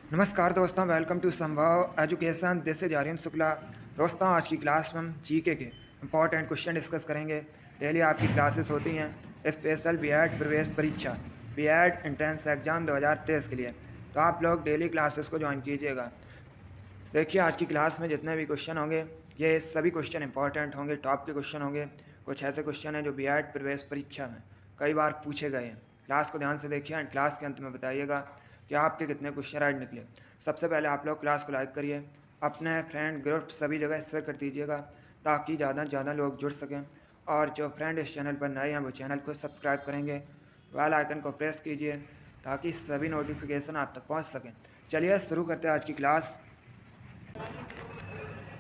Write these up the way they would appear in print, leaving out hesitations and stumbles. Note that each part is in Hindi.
नमस्कार दोस्तों, welcome to Sambhav education. This is Aryan Shukla. दोस्तों, आज की क्लास में हम जीके के इंपॉर्टेंट क्वेश्चन डिस्कस करेंगे। डेली आपकी क्लासेस होती हैं स्पेशल बीएड प्रवेश परीक्षा बीएड एंट्रेंस एग्ज़ाम 2023 के लिए, तो आप लोग डेली क्लासेस को ज्वाइन कीजिएगा। देखिए, आज की क्लास में जितने भी क्वेश्चन होंगे ये सभी क्वेश्चन इंपॉर्टेंट होंगे, टॉप के क्वेश्चन होंगे। कुछ ऐसे क्वेश्चन हैं जो बीएड प्रवेश परीक्षा में कई बार पूछे गए हैं। क्लास को ध्यान से देखिए एंड क्लास के अंत में बताइएगा कि आपके कितने क्वेश्चन राइट निकले। सबसे पहले आप लोग क्लास को लाइक करिए, अपने फ्रेंड ग्रुप सभी जगह शेयर कर दीजिएगा ताकि ज़्यादा से ज़्यादा लोग जुड़ सकें। और जो फ्रेंड इस चैनल पर नए हैं वो चैनल को सब्सक्राइब करेंगे, बेल आइकन को प्रेस कीजिए ताकि सभी नोटिफिकेशन आप तक पहुंच सकें। चलिए शुरू करते हैं आज की क्लास।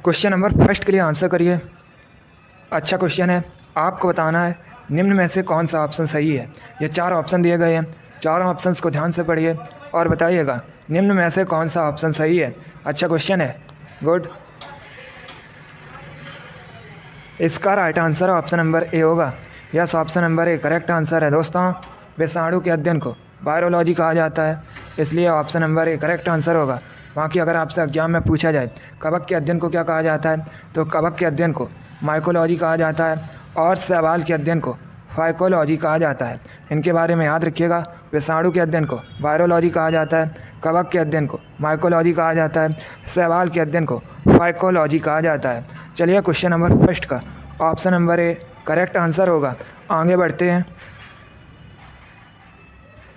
क्वेश्चन नंबर फर्स्ट के लिए आंसर करिए। अच्छा क्वेश्चन है, आपको बताना है निम्न में से कौन सा ऑप्शन सही है। ये 4 ऑप्शन दिए गए हैं, चारों ऑप्शंस को ध्यान से पढ़िए और बताइएगा निम्न में से कौन सा ऑप्शन सही है। अच्छा क्वेश्चन है, गुड। इसका right answer option number A होगा। Yes, option number A correct answer है। दोस्तों, विषाणु के अध्ययन को वायरोलॉजी कहा जाता है, इसलिए option number A correct answer होगा। बाकी अगर आपसे एग्जाम में पूछा जाए कवक के अध्ययन को क्या कहा जाता है, तो कवक के अध्ययन को माइकोलॉजी कहा जाता है और शैवाल के अध्ययन को फाइकोलॉजी कहा जाता है। इनके बारे में याद रखिएगा। विषाणु के अध्ययन को वायरोलॉजी कहा जाता है, कवक के अध्ययन को माइकोलॉजी कहा जाता है, शैवाल के अध्ययन को फाइकोलॉजी कहा जाता है। चलिए, क्वेश्चन नंबर फर्स्ट का option number A correct answer होगा। आगे बढ़ते हैं।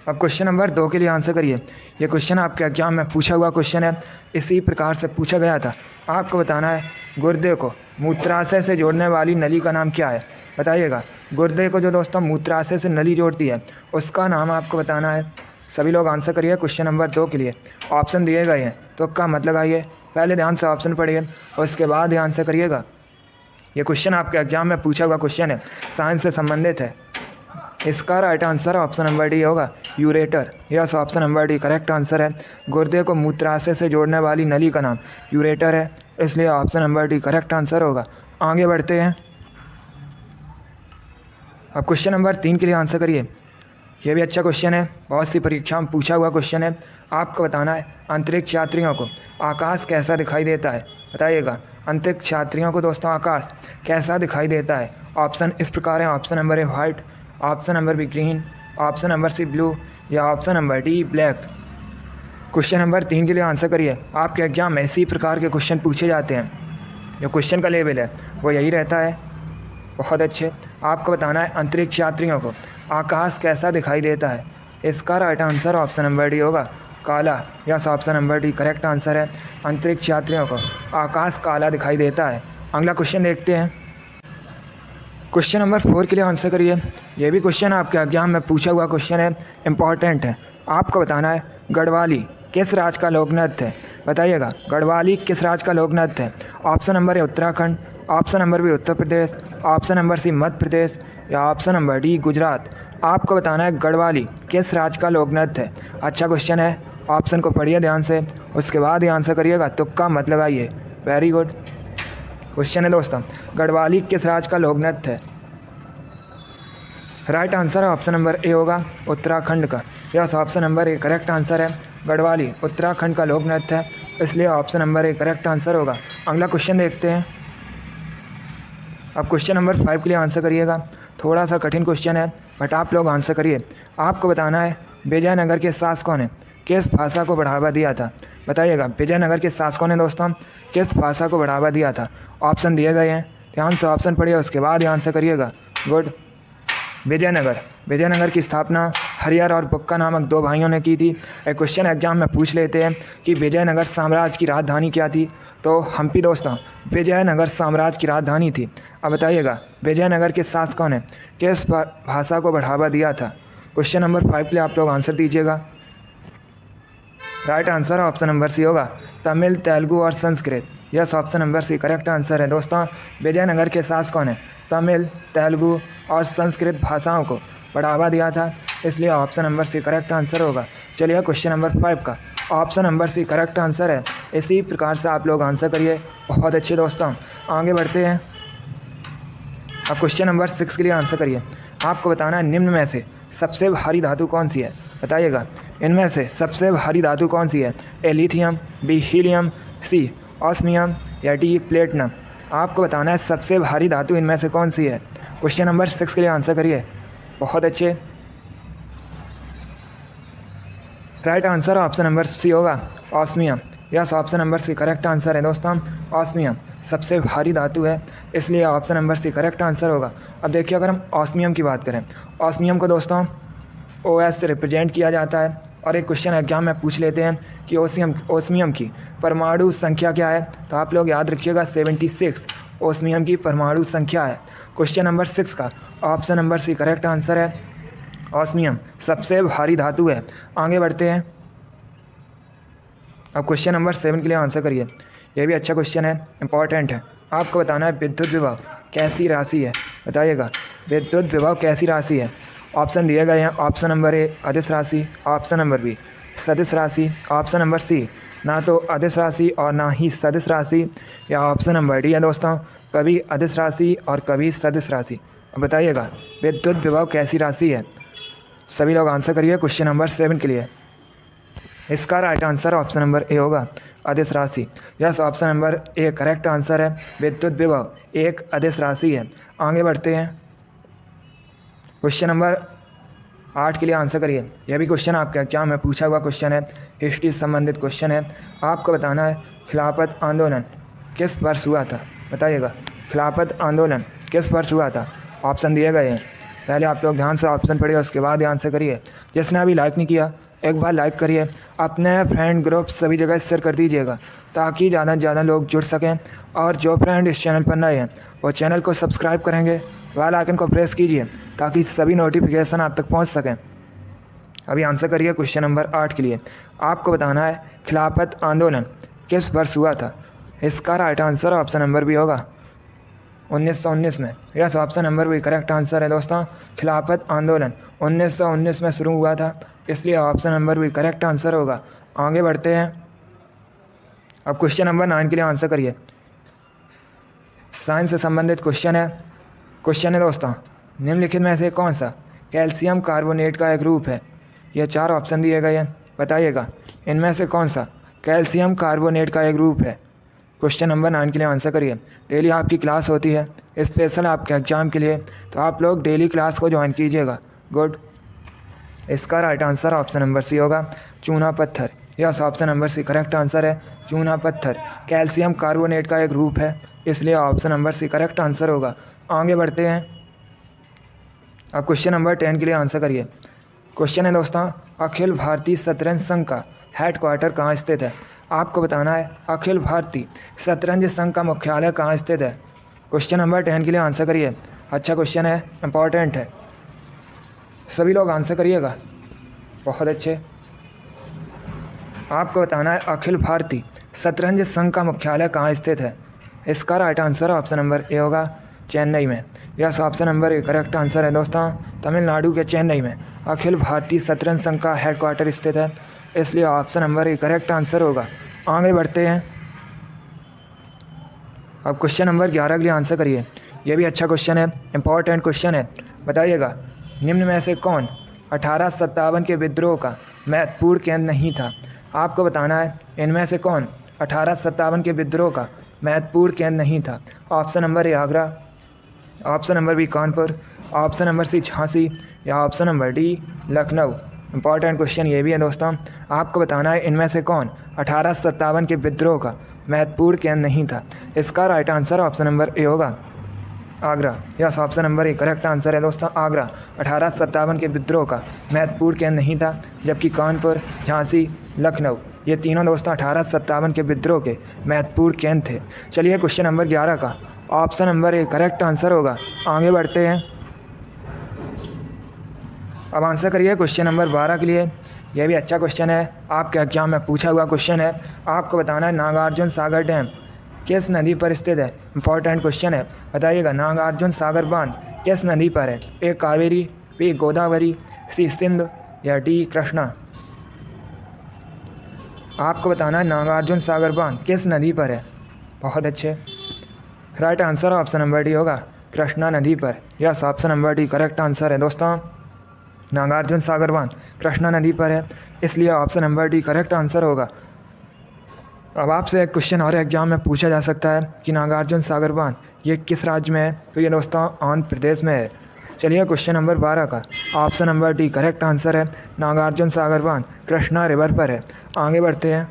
अब क्वेश्चन नंबर 2 के लिए आंसर करिए। ये क्वेश्चन आपके एग्जाम में पूछा हुआ क्वेश्चन है, इसी प्रकार से पूछा गया था। आपको बताना है गुर्दे को मूत्राशय से जोड़ने वाली नली का नाम क्या है। बताइएगा, गुर्दे को जो दोस्तों मूत्राशय से नली जोड़ती है उसका नाम आपको बताना है। सभी लोग आंसर करिए क्वेश्चन नंबर 2 के लिए। ऑप्शन दिए गए हैं तो का मतलब आइए, पहले ध्यान से ऑप्शन पढ़िए और उसके बाद आंसर करिएगा। ये क्वेश्चन आपके एग्जाम में पूछा हुआ क्वेश्चन है, साइंस से संबंधित है। इसका right answer option number D होगा, ureter. Yes, option number D correct answer है। गुर्दे को मूत्राशय से जोड़ने वाली नली का नाम यूरेटर है, इसलिए option number D correct answer होगा। आगे बढ़ते हैं। अब क्वेश्चन नंबर 3 के लिए आंसर करिए। यह भी अच्छा क्वेश्चन है, बहुत सी परीक्षा में पूछा हुआ क्वेश्चन है। आपको बताना है अंतरिक्ष यात्रियों को आकाश कैसा दिखाई देता है। बताइएगा, अंतरिक्ष यात्रियों को दोस्तों आकाश कैसा दिखाई देता है। ऑप्शन इस प्रकार है, option number A white, option number B green, option number C blue या option number D black. Question number 3 के लिए आंसर करिए। आपके एग्जाम में इसी प्रकार के क्वेश्चन पूछे जाते हैं, जो क्वेश्चन का लेवल है वो यही रहता है। बहुत अच्छे। आपको बताना है अंतरिक्ष यात्रियों को आकाश कैसा दिखाई देता है। इसका right answer option number D होगा, काला। Yes, option number D correct answer है। अंतरिक्ष यात्रियों को आकाश काला दिखाई देता है। अगला क्वेश्चन देखते हैं। क्वेश्चन नंबर 4 के लिए आंसर करिए। यह भी क्वेश्चन आपके एग्जाम में पूछा हुआ क्वेश्चन है, इंपॉर्टेंट है। आपको बताना है गढ़वाली किस राज्य का लोक नृत्य है। बताइएगा, गढ़वाली किस राज्य का लोक नृत्य है। Option number A Uttarakhand, option number B Uttar Pradesh, option number C Madhya Pradesh या ऑप्शन नंबर डी गुजरात। आपको बताना है गढ़वाली किस राज्य का लोक नृत्य है। अच्छा क्वेश्चन है, ऑप्शन को पढ़िए ध्यान से, उसके बाद ही आंसर करिएगा, तुक्का मत लगाइए। वेरी गुड क्वेश्चन है दोस्तों, गढ़वाली किस राज्य का लोक नृत्य है। राइट आंसर है ऑप्शन नंबर ए होगा, उत्तराखंड का। Yes, option number A correct answer है। गढ़वाली उत्तराखंड का लोक नृत्य है, इसलिए option number A correct answer होगा। अगला क्वेश्चन देखते हैं। अब क्वेश्चन नंबर 5 के लिए आंसर करिएगा। थोड़ा सा कठिन क्वेश्चन है बट आप लोग आंसर करिए। आपको बताना है विजयनगर के शासकों ने किस भाषा को बढ़ावा दिया था। बताइएगा, विजयनगर के शासकों ने दोस्तों किस भाषा को बढ़ावा दिया था। ऑप्शन दिए गए हैं, ध्यान से ऑप्शन पढ़िए, उसके बाद आंसर करिएगा। गुड। विजयनगर की स्थापना हरिहर और बुक्का नामक 2 भाइयों ने की थी। एक क्वेश्चन एग्जाम में पूछ लेते हैं कि विजयनगर साम्राज्य की राजधानी क्या थी, तो हम्पी दोस्तों विजयनगर साम्राज्य की राजधानी थी। अब बताइएगा, विजयनगर के शासकों ने किस भाषा को बढ़ावा दिया था। क्वेश्चन नंबर 5 के लिए आप लोग आंसर दीजिएगा। Right answer option number C होगा, तमिल, तेलुगु और Sanskrit. Yes, option number C correct answer है। दोस्तों, विजयनगर के शासकों ने तमिल, तेलुगु और संस्कृत भाषाओं को बढ़ावा दिया था, इसलिए option number C correct answer होगा। चलिए, क्वेश्चन नंबर 5 का option number C correct answer है। इसी प्रकार से आप लोग आंसर करिए। बहुत अच्छे दोस्तों, आगे बढ़ते हैं। अब क्वेश्चन नंबर 6 के लिए आंसर करिए। आपको बताना है निम्न में से सबसे भारी धातु कौन सी है। बताइएगा। इनमें से सबसे भारी धातु कौन सी है? A lithium, B helium, C osmium या डी प्लेटिनम। आपको बताना है सबसे भारी धातु इनमें से कौन सी है। क्वेश्चन नंबर 6 के लिए आंसर करिए। बहुत अच्छे। Right answer option number C होगा, osmium. Yes, option number C correct answer है दोस्तों। ऑस्मियम सबसे भारी धातु है, इसलिए option number C correct answer होगा। अब देखिए, अगर हम ऑस्मियम की बात करें, ऑस्मियम को दोस्तों OS से रिप्रेजेंट किया जाता है। और एक क्वेश्चन एग्जाम में पूछ लेते हैं कि ओस्मियम की परमाणु संख्या क्या है, तो आप लोग याद रखिएगा 76 ओस्मियम की परमाणु संख्या है। क्वेश्चन नंबर 6 का option number C correct answer है, ऑस्मियम सबसे भारी धातु है। आगे बढ़ते हैं। अब क्वेश्चन नंबर 7 के लिए आंसर करिए। यह भी अच्छा क्वेश्चन है, इंपॉर्टेंट है। आपको बताना है विद्युत विभव कैसी राशि है। बताइएगा, विद्युत विभव कैसी राशि है। ऑप्शन दिए गए हैं। ऑप्शन नंबर ए अदिश राशि, ऑप्शन नंबर बी सदिश राशि, ऑप्शन नंबर सी ना तो अदिश राशि और ना ही सदिश राशि, या ऑप्शन नंबर डी है दोस्तों कभी अदिश राशि और कभी सदिश राशि। अब बताइएगा विद्युत विभव कैसी राशि है। सभी लोग आंसर करिए क्वेश्चन नंबर 7 के लिए। इसका right answer option number A होगा, अदिश राशि। Yes, option number A correct answer है। विद्युत विभव एक अदिश राशि है। आगे बढ़ते हैं। क्वेश्चन नंबर 8 के लिए आंसर करिए। यह भी क्वेश्चन आपका क्या में पूछा हुआ क्वेश्चन है, हिस्ट्री से संबंधित क्वेश्चन है। आपको बताना है खिलाफत आंदोलन किस वर्ष हुआ था। बताइएगा खिलाफत आंदोलन किस वर्ष हुआ था। ऑप्शन दिए गए हैं, पहले आप लोग ध्यान से ऑप्शन पढ़िए, उसके बाद आंसर करिए। जिसने अभी लाइक नहीं किया एक बार लाइक करिए, अपने फ्रेंड ग्रुप सभी जगह शेयर कर दीजिएगा ताकि ज़्यादा से ज़्यादा लोग जुड़ सकें। और जो फ्रेंड इस चैनल पर नए हैं वो चैनल को सब्सक्राइब करेंगे, बेल आइकन को प्रेस कीजिए ताकि सभी नोटिफिकेशन आप तक पहुंच सकें। अभी आंसर करिए क्वेश्चन नंबर 8 के लिए। आपको बताना है खिलाफत आंदोलन किस वर्ष हुआ था। इसका राइट आंसर ऑप्शन नंबर भी होगा 1919 में। यस, ऑप्शन नंबर भी करेक्ट आंसर है दोस्तों। खिलाफत आंदोलन 1919 में शुरू हुआ था, इसलिए ऑप्शन नंबर भी करेक्ट आंसर होगा। आगे बढ़ते हैं। अब क्वेश्चन नंबर 9 के लिए आंसर करिए। साइंस से संबंधित क्वेश्चन है दोस्तों, निम्नलिखित में से कौन सा कैल्शियम कार्बोनेट का एक रूप है। यह 4 ऑप्शन दिए गए हैं। बताइएगा इनमें से कौन सा कैल्शियम कार्बोनेट का एक रूप है। क्वेश्चन नंबर 9 के लिए आंसर करिए। डेली आपकी क्लास होती है स्पेशल आपके एग्जाम के लिए, तो आप लोग डेली क्लास को ज्वाइन कीजिएगा। गुड। इसका right answer option number C होगा, चूना पत्थर। Yes, option number C correct answer है। चूना पत्थर कैल्शियम कार्बोनेट का एक रूप है, इसलिए option number C correct answer होगा। आगे बढ़ते हैं। अब क्वेश्चन नंबर 10 के लिए आंसर करिए। क्वेश्चन है दोस्तों, अखिल भारतीय शतरंज संघ का हेडक्वार्टर कहाँ स्थित है। आपको बताना है अखिल भारतीय शतरंज संघ का मुख्यालय कहाँ स्थित है। क्वेश्चन नंबर 10 के लिए आंसर करिए। अच्छा क्वेश्चन है, इंपॉर्टेंट है, सभी लोग आंसर करिएगा। बहुत अच्छे। आपको बताना है अखिल भारतीय शतरंज संघ का मुख्यालय कहाँ स्थित है। इसका right answer option number A होगा, चेन्नई में। Yes, option number A correct answer है दोस्तों। तमिलनाडु के चेन्नई में अखिल भारतीय शतरंज संघ का हेडक्वार्टर स्थित है, इसलिए option number A correct answer होगा। आगे बढ़ते हैं। अब क्वेश्चन नंबर 11 के लिए आंसर करिए। यह भी अच्छा क्वेश्चन है, इंपॉर्टेंट क्वेश्चन है। बताइएगा निम्न में से कौन 1857 के विद्रोह का महत्वपूर्ण केंद्र नहीं था। आपको बताना है इनमें से कौन 1857 के विद्रोह का महत्वपूर्ण केंद्र नहीं था। Option number A Agra, option number B Kanpur, option number C Jhansi या option number D Lucknow. Important question ये भी है दोस्तों। आपको बताना है इनमें से कौन 1857 के विद्रोह का महत्वपूर्ण केंद्र नहीं था। इसका right answer option number A होगा, Agra. Yes, option number A correct answer है दोस्तों, आगरा 1857 के विद्रोह का महत्वपूर्ण केंद्र नहीं था, जबकि कानपुर, झांसी, लखनऊ ये तीनों दोस्तों 1857 के विद्रोह के महत्वपूर्ण केंद्र थे। चलिए क्वेश्चन नंबर 11 का option number A correct answer होगा। आगे बढ़ते हैं। अब आंसर करिए क्वेश्चन नंबर 12 के लिए। यह भी अच्छा क्वेश्चन है, आपके एग्जाम में पूछा हुआ क्वेश्चन है। आपको बताना है नागार्जुन सागर डैम किस नदी पर स्थित है। इंपॉर्टेंट क्वेश्चन है। बताइएगा नागार्जुन सागर बांध किस नदी पर है। ए कावेरी, बी गोदावरी, सी सिंधु या डी कृष्णा। आपको बताना है नागार्जुन सागर बांध किस नदी पर है। बहुत अच्छे। Right answer option number D होगा, कृष्णा नदी पर। Yes, option number D correct answer है दोस्तों। नागार्जुन सागर बांध कृष्णा नदी पर है, इसलिए option number D correct answer होगा। अब आपसे एक क्वेश्चन और एग्जाम में पूछा जा सकता है कि नागार्जुन सागर बांध ये किस राज्य में है, तो ये दोस्तों आंध्र प्रदेश में है। चलिए क्वेश्चन नंबर 12 का option number D correct answer है, नागार्जुन सागर बांध कृष्णा रिवर पर है। आगे बढ़ते हैं।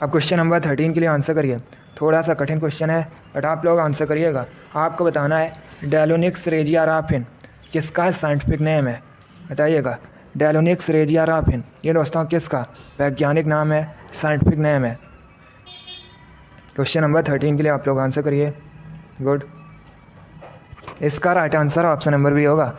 अब क्वेश्चन नंबर 13 के लिए आंसर करिए। थोड़ा सा कठिन क्वेश्चन है बट आप लोग आंसर करिएगा। आपको बताना है डेलोनिक्स रेजियाराफिन किसका साइंटिफिक नेम है, बताइएगा। डेलोनिक्स रेजियाराफिन ये दोस्तों किसका वैज्ञानिक नाम है, साइंटिफिक नेम है। क्वेश्चन नंबर 13 के लिए आप लोग आंसर करिए। गुड। इसका right answer option number B होगा,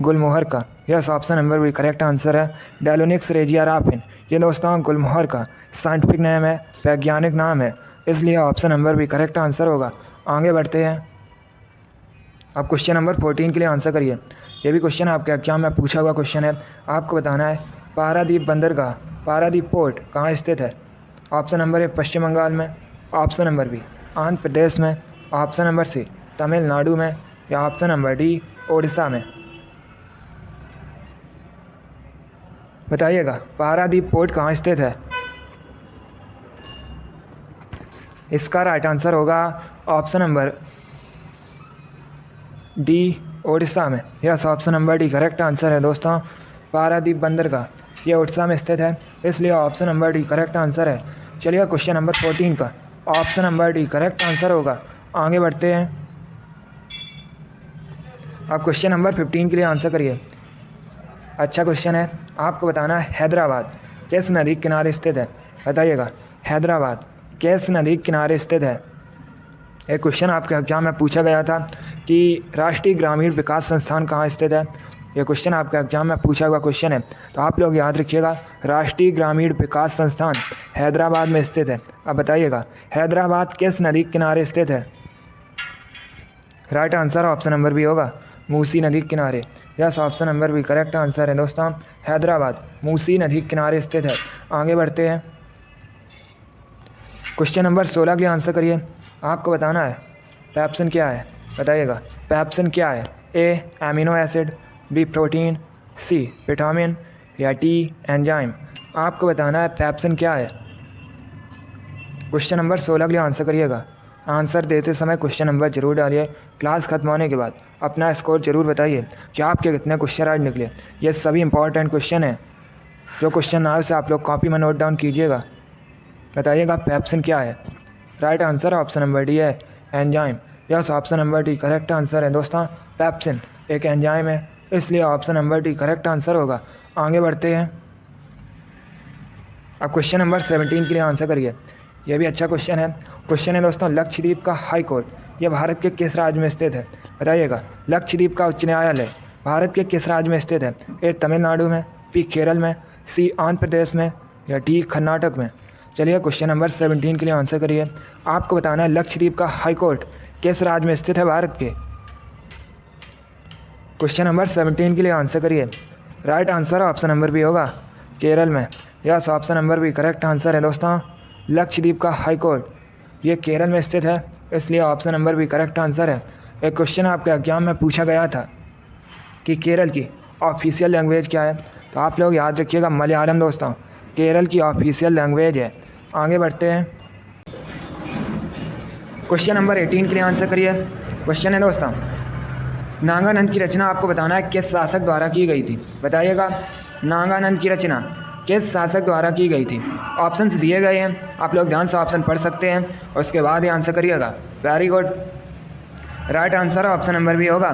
गुलमोहर का। Yes, option number B correct answer है। डेलोनिक्स रेजियाराफिन ये दोस्तों गुलमोहर का साइंटिफिक नेम है, वैज्ञानिक नाम है, इसलिए option number B correct answer होगा। आगे बढ़ते हैं। अब क्वेश्चन नंबर 14 के लिए आंसर करिए। ये भी क्वेश्चन आपके एग्जाम में पूछा हुआ क्वेश्चन है। आपको बताना है पारादीप बंदरगाह, पारादीप पोर्ट कहाँ स्थित है। ऑप्शन नंबर ए पश्चिम बंगाल में, option number B Andhra Pradesh में, ऑप्शन नंबर सी तमिलनाडु में, या ऑप्शन नंबर डी ओडिशा में। बताइएगा पारादीप पोर्ट कहाँ स्थित है। इसका राइट आंसर होगा ऑप्शन नंबर डी ओडिशा में। Yes, option number D correct answer है दोस्तों। पारादीप बंदरगाह ये ओडिशा में स्थित है, इसलिए option number D correct answer है। चलिए क्वेश्चन नंबर 14 का option number D correct answer होगा। आगे बढ़ते हैं। अब क्वेश्चन नंबर 15 के लिए आंसर करिए। अच्छा क्वेश्चन है। आपको बताना है हैदराबाद किस नदी के किनारे स्थित है, बताइएगा। हैदराबाद किस नदी के किनारे स्थित है। एक क्वेश्चन आपके एग्जाम में पूछा गया था कि राष्ट्रीय ग्रामीण विकास संस्थान कहाँ स्थित है। ये क्वेश्चन आपके एग्जाम में पूछा हुआ क्वेश्चन है, तो आप लोग याद रखिएगा राष्ट्रीय ग्रामीण विकास संस्थान हैदराबाद में स्थित है। अब बताइएगा हैदराबाद किस नदी के किनारे स्थित है। Right answer option number B होगा, मूसी नदी के किनारे। Yes, option number B correct answer है दोस्तों। हैदराबाद मूसी नदी के किनारे स्थित है। आगे बढ़ते हैं। क्वेश्चन नंबर 16 के लिए आंसर करिए। आपको बताना है पेप्सिन क्या है, बताइएगा। पेप्सिन क्या है। A amino acid, B protein, C vitamin, या डी एंजाइम। आपको बताना है पेप्सिन क्या है। क्वेश्चन नंबर 16 के लिए आंसर करिएगा। आंसर देते समय क्वेश्चन नंबर जरूर डालिए। क्लास खत्म होने के बाद अपना स्कोर जरूर बताइए कि आपके कितने क्वेश्चन आज निकले। ये सभी इंपॉर्टेंट क्वेश्चन है। जो क्वेश्चन ना हो उसे आप लोग कॉपी में नोट डाउन कीजिएगा। बताइएगा पेप्सिन क्या है। Right answer option number D है, enzyme. Yes, option number D correct answer है दोस्तों। पेप्सिन एक एंजाइम है, इसलिए option number D correct answer होगा। आगे बढ़ते हैं। अब क्वेश्चन नंबर 17 के लिए आंसर करिए। यह भी अच्छा क्वेश्चन है। क्वेश्चन है दोस्तों लक्षद्वीप का हाई कोर्ट यह भारत के किस राज्य में स्थित है, बताइएगा। लक्षद्वीप का उच्च न्यायालय भारत के किस राज्य में स्थित है। ए तमिलनाडु में, बी केरल में, सी आंध्र प्रदेश में, या डी कर्नाटक में। चलिए क्वेश्चन नंबर 17 के लिए आंसर करिए। आपको बताना है लक्षद्वीप का हाई कोर्ट किस राज्य में स्थित है भारत के। क्वेश्चन नंबर 17 के लिए आंसर करिए। Right answer option number B होगा, केरल में। Yes, option number B correct answer है दोस्तों। लक्षद्वीप का हाई कोर्ट ये केरल में स्थित है, इसलिए option number B correct answer है। एक क्वेश्चन आपके एग्जाम में पूछा गया था कि केरल की ऑफिशियल लैंग्वेज क्या है, तो आप लोग याद रखिएगा मलयालम दोस्तों केरल की ऑफिशियल लैंग्वेज है। आगे बढ़ते हैं। क्वेश्चन नंबर 18 के लिए आंसर करिए। क्वेश्चन है दोस्तों नागानंद की रचना आपको बताना है किस शासक द्वारा की गई थी, बताइएगा। नागानंद की रचना किस शासक द्वारा की गई थी। ऑप्शंस दिए गए हैं, आप लोग ध्यान से ऑप्शन पढ़ सकते हैं और उसके बाद ही आंसर करिएगा। Very good. Right answer option number B होगा,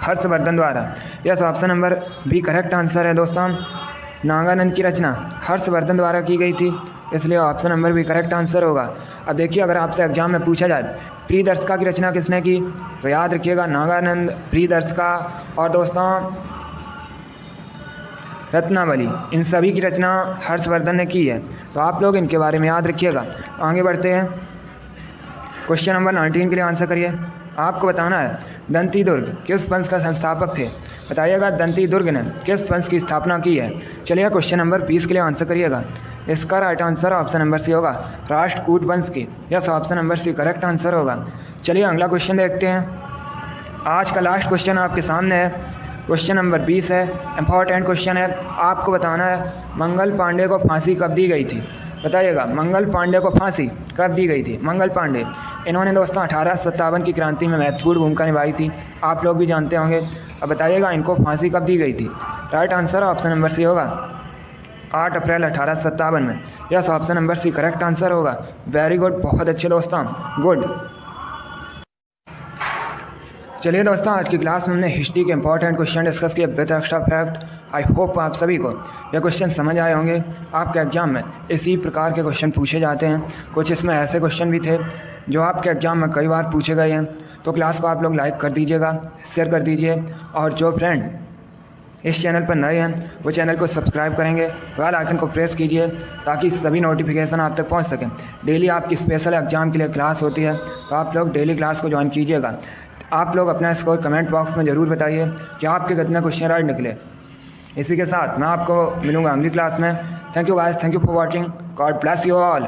हर्षवर्धन द्वारा। Yes, option number B correct answer है दोस्तों। नागानंद की रचना हर्षवर्धन द्वारा की गई थी, इसलिए option number B correct answer होगा। अब देखिए अगर आपसे एग्जाम में पूछा जाए प्रियदर्शिका की रचना किसने की, तो याद रखिएगा नागानंद, प्रियदर्शिका और दोस्तों रत्नावली, इन सभी की रचना हर्षवर्धन ने की है, तो आप लोग इनके बारे में याद रखिएगा। आगे बढ़ते हैं। क्वेश्चन नंबर 19 के लिए आंसर करिए। आपको बताना है दंती दुर्ग किस वंश का संस्थापक थे, बताइएगा। दंती दुर्ग ने किस वंश की स्थापना की है। चलिए क्वेश्चन नंबर 20 के लिए आंसर करिएगा। इसका right answer option number C होगा, राष्ट्रकूट वंश की। Yes, option number C correct answer होगा। चलिए अगला क्वेश्चन देखते हैं। आज का लास्ट क्वेश्चन आपके सामने है। क्वेश्चन नंबर 20 है, इम्पॉर्टेंट क्वेश्चन है। आपको बताना है मंगल पांडे को फांसी कब दी गई थी। बताइएगा, मंगल पांडे को फांसी कब दी गई थी। मंगल पांडे, इन्होंने दोस्तों 1857 की क्रांति में महत्वपूर्ण भूमिका निभाई थी, आप लोग भी जानते होंगे। अब बताइएगा इनको फांसी कब दी गई थी। Right answer option number C होगा, 8 अप्रैल 1857 में। Yes, option number C correct answer होगा। वेरी गुड, बहुत अच्छे दोस्तों, गुड। चलिए दोस्तों, आज की क्लास में हमने हिस्ट्री के इंपॉर्टेंट क्वेश्चन डिस्कस किए with extra fact. I hope आप सभी को ये क्वेश्चन समझ आए होंगे। आपके एग्जाम में इसी प्रकार के क्वेश्चन पूछे जाते हैं। कुछ इसमें ऐसे क्वेश्चन भी थे जो आपके एग्जाम में कई बार पूछे गए हैं। तो क्लास को आप लोग लाइक कर दीजिएगा, शेयर कर दीजिए, और जो फ्रेंड इस चैनल पर नए हैं वो चैनल को सब्सक्राइब करेंगे, बेल आइकन को प्रेस कीजिए ताकि सभी नोटिफिकेशन आप तक पहुंच सकें। डेली आपकी स्पेशल एग्जाम के लिए क्लास होती है, तो आप लोग डेली क्लास को ज्वाइन कीजिएगा। आप लोग अपना स्कोर कमेंट बॉक्स में ज़रूर बताइए कि आपके कितने क्वेश्चन राइट निकले। इसी के साथ मैं आपको मिलूंगा अगली क्लास में। Thank you guys, thank you for watching, God bless you all.